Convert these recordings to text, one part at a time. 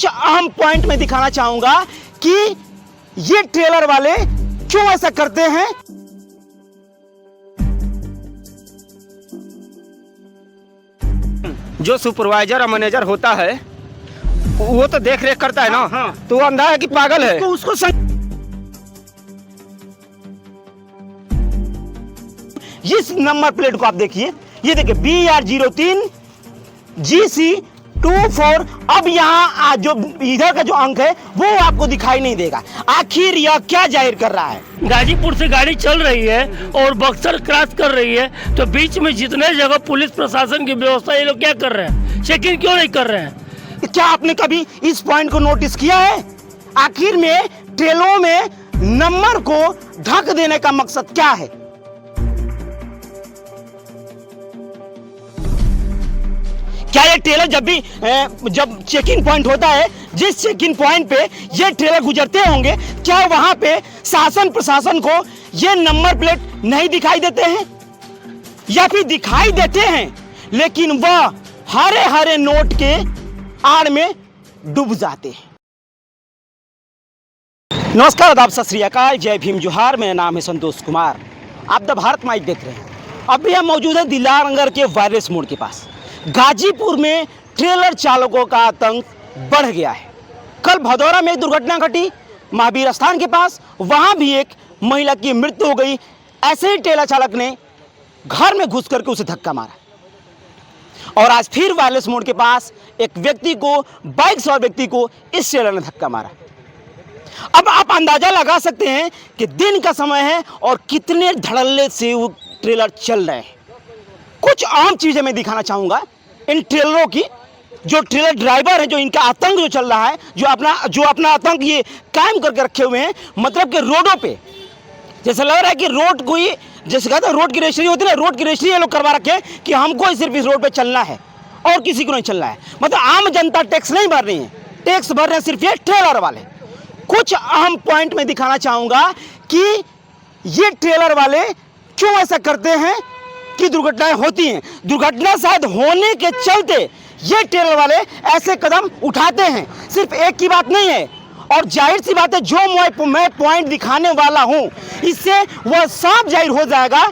कुछ अहम पॉइंट में दिखाना चाहूंगा कि ये ट्रेलर वाले क्यों ऐसा करते हैं। जो सुपरवाइजर और मैनेजर होता है वो तो देख रेख करता है ना। हाँ। तो वो अंधा है कि पागल है। तो उसको इस नंबर प्लेट को आप देखिए, ये देखिए BR03 GC24। अब यहाँ जो इधर का जो अंक है वो आपको दिखाई नहीं देगा। आखिर यह क्या जाहिर कर रहा है? गाजीपुर से गाड़ी चल रही है और बक्सर क्रॉस कर रही है, तो बीच में जितने जगह पुलिस प्रशासन की व्यवस्था, ये लोग क्या कर रहे हैं? चेकिंग क्यों नहीं कर रहे हैं? क्या आपने कभी इस पॉइंट को नोटिस किया है? आखिर में ट्रेलों में नंबर को ढक देने का मकसद क्या है? क्या ये ट्रेलर जब चेकिंग पॉइंट होता है, जिस चेकिंग पॉइंट पे ये ट्रेलर गुजरते होंगे, क्या वहां पे शासन प्रशासन को ये नंबर प्लेट नहीं दिखाई देते हैं, या फिर दिखाई देते हैं लेकिन वह हरे हरे नोट के आड़ में डूब जाते हैं? नमस्कार, आदाब, सत श्री अकाल, जय भीम, जोहार। मेरा नाम है संतोष कुमार। आप द भारत माइक देख रहे हैं। अभी हम मौजूद हैं दिलारनगर के वायरलेस मोड़ के पास। गाजीपुर में ट्रेलर चालकों का आतंक बढ़ गया है। कल भदौरा में एक दुर्घटना घटी महावीर स्थान के पास, वहां भी एक महिला की मृत्यु हो गई। ऐसे ही ट्रेलर चालक ने घर में घुस करके उसे धक्का मारा। और आज फिर वायरलेस मोड़ के पास एक व्यक्ति को, बाइक सवार व्यक्ति को इस ट्रेलर ने धक्का मारा। अब आप अंदाजा लगा सकते हैं कि दिन का समय है और कितने धड़ल्ले से वो ट्रेलर चल रहे हैं। कुछ अहम चीजें मैं दिखाना चाहूंगा इन ट्रेलरों की। जो ट्रेलर ड्राइवर है, जो इनका आतंक जो चल रहा है, जो अपना आतंक ये कायम करके रखे हुए हैं। मतलब कि रोडों पे जैसे लग रहा है कि रोड कोई, जैसे कहते हैं रोड की रजिस्ट्री होती है ना, रोड की रजिस्ट्री ये लोग करवा रखे हैं कि हमको सिर्फ इस रोड पे चलना है और किसी को नहीं चलना है। मतलब आम जनता टैक्स नहीं भर रही है, टैक्स भर रहे हैं सिर्फ ये ट्रेलर वाले। कुछ अहम पॉइंट में दिखाना चाहूंगा कि ये ट्रेलर वाले क्यों ऐसा करते हैं कि दुर्घटनाएं होती हैं। दुर्घटना शायद होने के चलते ये ट्रेलर वाले ऐसे कदम उठाते हैं। सिर्फ एक की बात नहीं है, और जाहिर सी बात है, जो मैं पॉइंट दिखाने वाला हूं, इससे वह साफ जाहिर हो जाएगा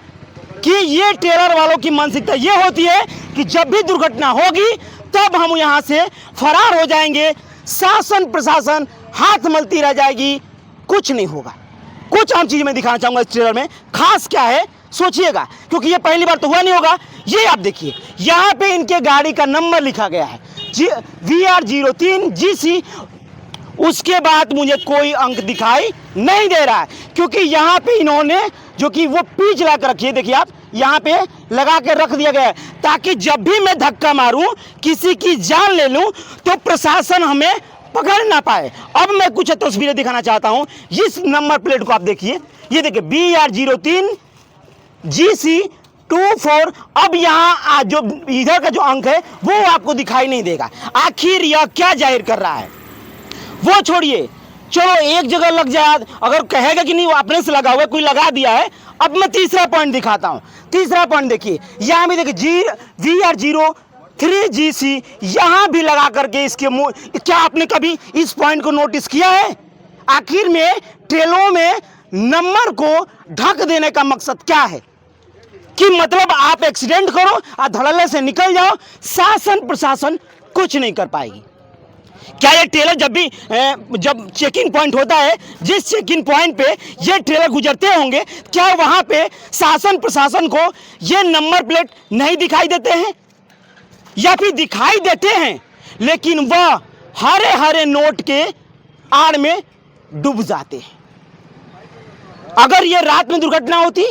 कि ये ट्रेलर वालों की मानसिकता ये होती है कि जब भी दुर्घटना होगी तब हम यहां से फरार हो जाएंगे, शासन प्रशासन हाथ मलती रह जाएगी, कुछ नहीं होगा। कुछ आम चीजें मैं दिखाना चाहूंगा इस ट्रेलर में। खास क्या है सोचिएगा, क्योंकि ये पहली बार तो हुआ नहीं होगा। ये आप देखिए, यहाँ पे इनके गाड़ी का नंबर लिखा गया है VR03 GC। उसके बाद मुझे कोई अंक दिखाई नहीं दे रहा है, क्योंकि यहाँ पे इन्होंने जो कि वो पीच ला कर रखी है, देखिए आप, यहाँ पे लगा के रख दिया गया है, ताकि जब भी मैं धक्का मारूं, किसी की जान ले लूं, तो प्रशासन हमें पकड़ ना पाए। अब मैं कुछ तस्वीरें दिखाना चाहता हूं। इस नंबर प्लेट को आप देखिए, ये देखिए BR03 GC24। अब यहाँ जो इधर का जो अंक है वो आपको दिखाई नहीं देगा। आखिर यह क्या जाहिर कर रहा है? वो छोड़िए, चलो एक जगह लग जाए, अगर कहेगा कि नहीं वो अपने से लगा हुआ है, कोई लगा दिया है। अब मैं तीसरा पॉइंट दिखाता हूं। तीसरा पॉइंट देखिए, यहाँ भी देखिए VR03 GC, यहाँ भी लगा करके इसके मुंह। क्या आपने कभी इस पॉइंट को नोटिस किया है? आखिर में ट्रेलों में नंबर को ढक देने का मकसद क्या है? कि मतलब आप एक्सीडेंट करो और धड़ल्ले से निकल जाओ, शासन प्रशासन कुछ नहीं कर पाएगी। क्या ये ट्रेलर जब चेकिंग पॉइंट होता है, जिस चेकिंग पॉइंट पे ये ट्रेलर गुजरते होंगे, क्या वहां पे शासन प्रशासन को ये नंबर प्लेट नहीं दिखाई देते हैं, या फिर दिखाई देते हैं लेकिन वह हरे हरे नोट के आड़ में डूब जाते हैं? अगर ये रात में दुर्घटना होती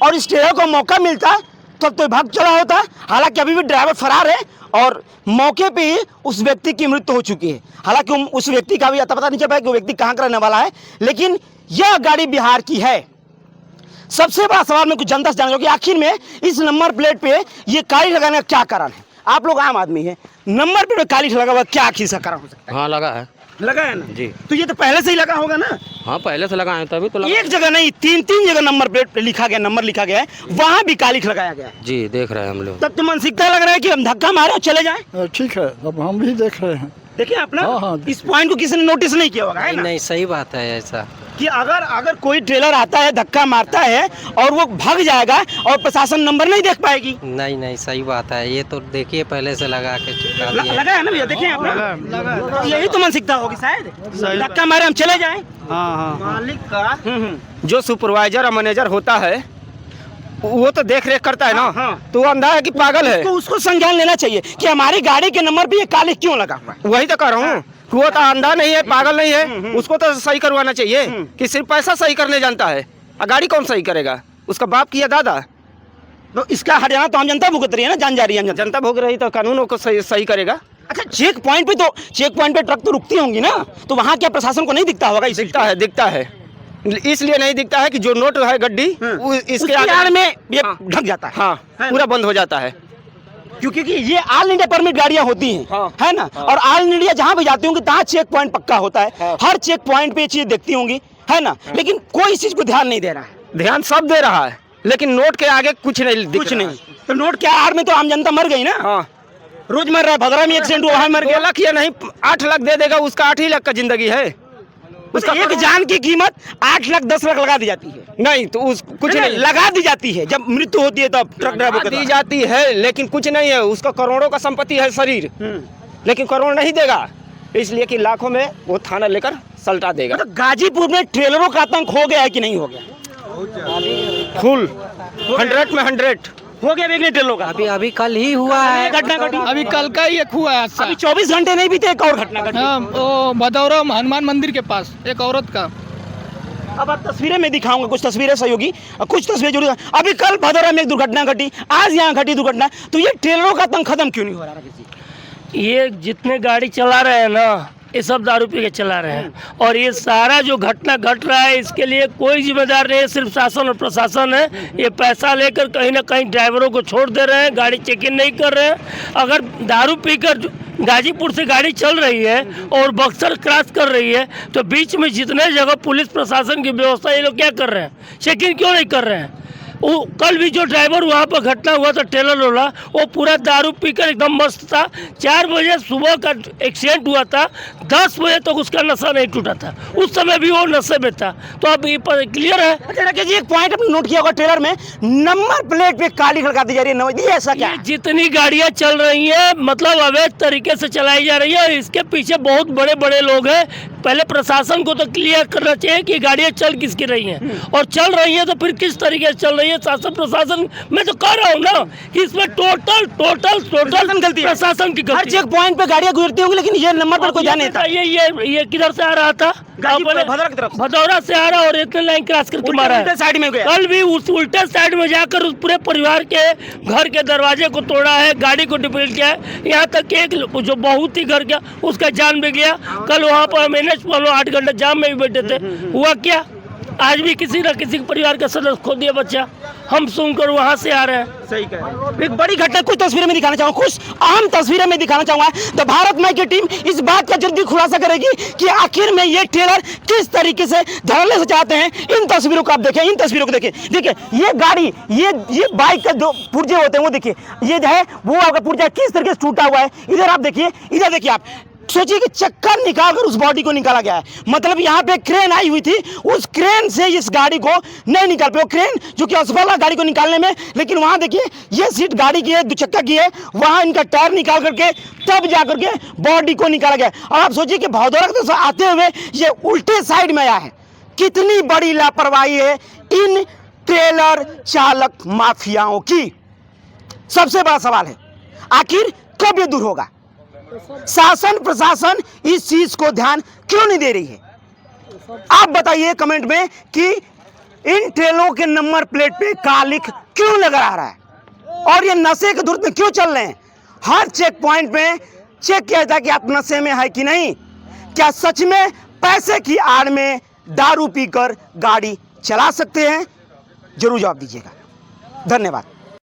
और इस ट्रेलर को मौका मिलता तब तो भाग चला होता। हालांकि अभी भी ड्राइवर फरार है और मौके पे ही उस व्यक्ति की मृत्यु हो चुकी है। हालांकि उस व्यक्ति का भी अता पता नहीं चल पाया कि वो व्यक्ति कहाँ का रहने वाला है, लेकिन यह गाड़ी बिहार की है। सबसे बड़ा सवाल मैं कुछ जनता से जानना चाहूंगा कि आखिर में इस नंबर प्लेट पे ये काली लगाने का क्या कारण है? आप लोग आम आदमी है, नंबर प्लेट पे काली लगा हुआ, क्या आखिर इसका कारण हो सकता है? हाँ लगा है ना जी। तो ये तो पहले से ही लगा होगा ना? हाँ पहले से लगा है, तभी तो लगा। एक जगह नहीं, तीन जगह नंबर प्लेट पे लिखा गया, नंबर लिखा गया है, वहां भी कालिख लगाया गया है। जी देख रहे हैं हम लोग। तब तो मानसिकता लग रहा है कि हम धक्का मारे और चले जाएं। ठीक है, अब हम भी देख रहे हैं। देखिए आप ना, हाँ। इस पॉइंट को किसी ने नोटिस नहीं किया होगा, है ना? नहीं सही बात है ऐसा। कि अगर कोई ट्रेलर आता है, धक्का मारता है और वो भाग जाएगा और प्रशासन नंबर नहीं देख पाएगी। नहीं सही बात है, ये तो देखिए पहले से लगा के चिपका दिए। लगा है ना भैया, देखिए आप ना, यही तो मानसिकता होगी शायद, धक्का मारे हम चले जाएं। मालिक का जो सुपरवाइजर और मैनेजर होता है वो तो देख रेख करता है ना। हाँ। तो वो अंधा है कि पागल है। उसको संज्ञान लेना चाहिए कि हमारी गाड़ी के नंबर पे ये कालिख क्यों लगा हुआ है। वही तो कह रहा हूँ, वो तो अंधा नहीं है, पागल नहीं है, उसको तो सही करवाना चाहिए। कि सिर्फ पैसा सही करने जानता है, और गाड़ी कौन सही करेगा? उसका बाप की या दादा? तो इसका हरियाणा तो आम जनता भुगत रही है ना, जान जा रही है जनता भोग रही तो कानून को सही करेगा। अच्छा, चेक पॉइंट पे ट्रक तो रुकती होंगी ना, तो वहाँ क्या प्रशासन को नहीं दिखता होगा? दिखता है इसलिए नहीं दिखता है कि जो नोट है गड्डी इसके आड़ में ये हाँ। ढक जाता है। हाँ, पूरा बंद हो जाता है। क्योंकि ये ऑल इंडिया परमिट गाड़ियां होती हैं, हाँ। है ना? और ऑल इंडिया जहां भी जाती होंगी तहां चेक पॉइंट पक्का होता है। हाँ। हर चेक पॉइंट पे ये चीज देखती होंगी, है ना? लेकिन कोई इस चीज को ध्यान नहीं दे रहा है। ध्यान सब दे रहा है, लेकिन नोट के आगे कुछ नहीं दिख कुछ रहा नहीं। तो नोट के आड़ में तो आम जनता मर गई ना। हाँ, रोज मर रहा है, भदरा में एक्सीडेंट हुआ, वहां मर 2 गया। लाख या नहीं 8 लाख दे देगा, उसका 8 ही लाख का जिंदगी है। उसका एक जान की कीमत 8 लाख 10 लाख लगा दी जाती है। नहीं तो कुछ नहीं लगा दी जाती है, जब मृत्यु होती है तब ट्रक ड्राइवर को दी जाती है, लेकिन कुछ नहीं है। उसका करोड़ों का संपत्ति है शरीर, लेकिन करोड़ नहीं देगा, इसलिए कि लाखों में वो थाना लेकर सल्टा देगा। मतलब गाजीपुर में ट्रेलरों का आतंक हो गया है कि नहीं हो गया? फुल 100 में 100 हो गया बेगने ट्रेलरों का। अभी कल ही हुआ है। घटना घटी, अभी कल का ही एक हुआ है हादसा। अभी 24 घंटे नहीं बीते एक और घटना घटी। हाँ, वो भदौरा हनुमान मंदिर के पास एक औरत का। अब आप तस्वीरें में दिखाऊंगा, कुछ तस्वीरें सहयोगी, कुछ तस्वीरें जरूर। अभी कल भदौरा में एक दुर्घटना घटी, आज यहाँ घटी दुर्घटना। तो ये ट्रेलरों का आतंक खत्म क्यों नहीं हो रहा? ये जितने गाड़ी चला रहे हैं ना, ये सब दारू पी के चला रहे हैं। और ये सारा जो घटना घट रहा है, इसके लिए कोई जिम्मेदार नहीं है, सिर्फ शासन और प्रशासन है। ये पैसा लेकर कहीं ना कहीं ड्राइवरों को छोड़ दे रहे हैं, गाड़ी चेक इन नहीं कर रहे हैं। अगर दारू पीकर गाजीपुर से गाड़ी चल रही है और बक्सर क्रॉस कर रही है, तो बीच में जितने जगह पुलिस प्रशासन की व्यवस्था, ये लोग क्या कर रहे हैं? चेक इन क्यों नहीं कर रहे हैं? वो कल भी जो ड्राइवर वहाँ पर घटना हुआ था ट्रेलर वाला, वो पूरा दारू पीकर एकदम मस्त था। 4 बजे सुबह का एक्सीडेंट हुआ था, 10 बजे तक उसका नशा नहीं टूटा था, उस समय भी वो नशे में था। तो अब ये क्लियर है। अच्छा राकेश जी, एक पॉइंट आपने नोट किया होगा, ट्रेलर में नंबर प्लेट पे काली लगा दी जा रही है, ये ऐसा क्या ये है? जितनी गाड़ियाँ चल रही हैं, मतलब अवैध तरीके से चलाई जा रही है। इसके पीछे बहुत बड़े बड़े लोग हैं। पहले प्रशासन को तो क्लियर करना चाहिए कि गाड़ियाँ चल किसकी रही हैं, और चल रही हैं तो फिर किस तरीके से चल रही है। शासन प्रशासन, मैं तो कह रहा हूँ ना कि इसमें टोटल गलती है। प्रशासन की हर गलती। चेक पॉइंट पे गाड़ियां गुजरती होंगी, लेकिन ये नंबर पर कोई ध्यान नहीं था। ये किधर से आ रहा था? गाजीपुर भदौरा की तरफ से। भदौरा से आ रहा और इतने लाइन क्रॉस करके मारा है। उल्टे साइड में गया। कल भी उस उल्टे साइड में जाकर उस पूरे परिवार के घर के दरवाजे को तोड़ा है, गाड़ी को डिप्रेट किया है। यहाँ तक कि एक जो बहुत ही घर गया, उसका जान भी गया। कल वहाँ पर हम NH 8 घंटे जाम में भी बैठे थे, हुआ क्या? आज भी किसी न किसी परिवार का सदस्य खो दिया बच्चा, हम सुनकर वहाँ से आ रहे हैं। सही कह रहे हैं। एक बड़ी घटना कुछ तस्वीरें में दिखाना चाहूँगा, कुछ अहम तस्वीरें में दिखाना चाहूँगा। तो भारत माई की टीम इस बात का जल्दी खुलासा करेगी कि आखिर में ये ट्रेलर किस तरीके से धड़ल्ले से चाहते हैं। इन तस्वीरों को आप देखें, इन तस्वीरों को देखें। देखिए ये गाड़ी, ये बाइक का जो पुर्जे होते हैं वो देखिए, ये जो है वो आपका पुर्जा किस तरीके से टूटा हुआ है। इधर आप देखिए, इधर देखिए आप। सोचिए कि चक्कर निकालकर उस बॉडी को निकाला गया है। मतलब यहाँ पे क्रेन आई हुई थी, उस क्रेन से इस गाड़ी को नहीं निकाल पाए। क्रेन जो कि असफल है गाड़ी को निकालने में, लेकिन वहाँ देखिए ये सीट गाड़ी की है, 2 चक्का की है, वहाँ इनका टायर निकाल करके तब जा करके बॉडी को निकाला गया। और आप सोचिए कि भदौरा की तरफ से आते हुए ये उल्टे साइड में आया है। कितनी बड़ी लापरवाही है इन ट्रेलर चालक माफियाओं की। सबसे बड़ा सवाल है, आखिर कब ये दूर होगा? शासन प्रशासन इस चीज को ध्यान क्यों नहीं दे रही है? आप बताइए कमेंट में कि इन ट्रेनों के नंबर प्लेट पे कालिख क्यों लगा आ रहा है, और ये नशे के धुर्त में क्यों चल रहे हैं? हर चेक पॉइंट पे चेक किया जाता है कि आप नशे में है कि नहीं। क्या सच में पैसे की आड़ में दारू पीकर गाड़ी चला सकते हैं? जरूर जवाब दीजिएगा। धन्यवाद।